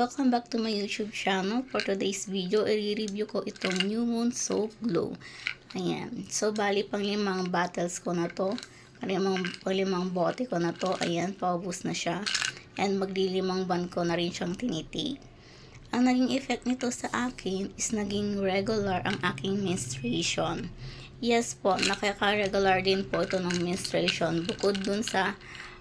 Welcome back to my YouTube channel. For today's video, i-review ko itong New Moon Soap Glow. Ayan. So, bali pang 5 bottles ko na to. Pang 5 bote ko na to. Ayan, paubos na siya. And magli-5 buwan ko na rin siyang tinitig. Ang naging effect nito sa akin is naging regular ang aking menstruation. Yes po, nakaka-regular din po ito ng menstruation. Bukod dun sa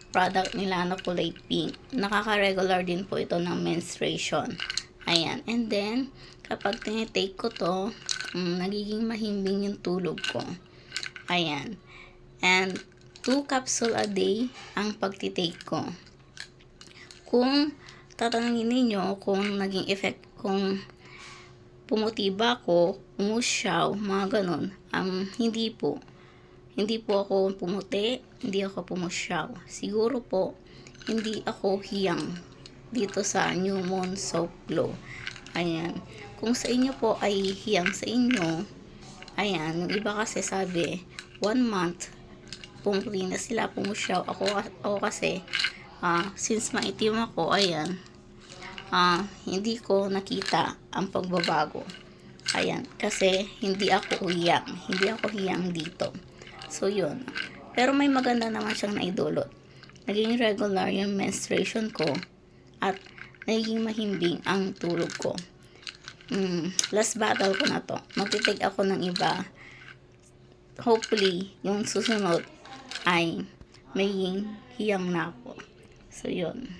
product nila na kulay pink, nakaka-regular din po ito ng menstruation. Ayan. And then, kapag tinitake ko to, nagiging mahimbing yung tulog ko. Ayan. And 2 capsule a day ang pagtitake ko. Kung tatanungin ninyo kung naging effect, kung pumuti ba ako, umusyaw, mga ganun, hindi po. Hindi po ako pumuti, hindi ako pumusyaw. Siguro po, hindi ako hiyang dito sa New Moon Soap Glow. Ayan. Kung sa inyo po ay hiyang sa inyo, ayan, yung iba kasi sabi, 1 month, pumuti na sila, pumusyaw. Ako kasi, since maitim ako, ayan, hindi ko nakita ang pagbabago. Ayan, kasi hindi ako hiyang dito. So, yun. Pero may maganda naman siyang naidulot. Naging regular yung menstruation ko at naging mahimbing ang tulog ko. Last bottle ko na to. Magtitake ako ng iba. Hopefully, yung susunod ay maging hiyang na ako. So, yun.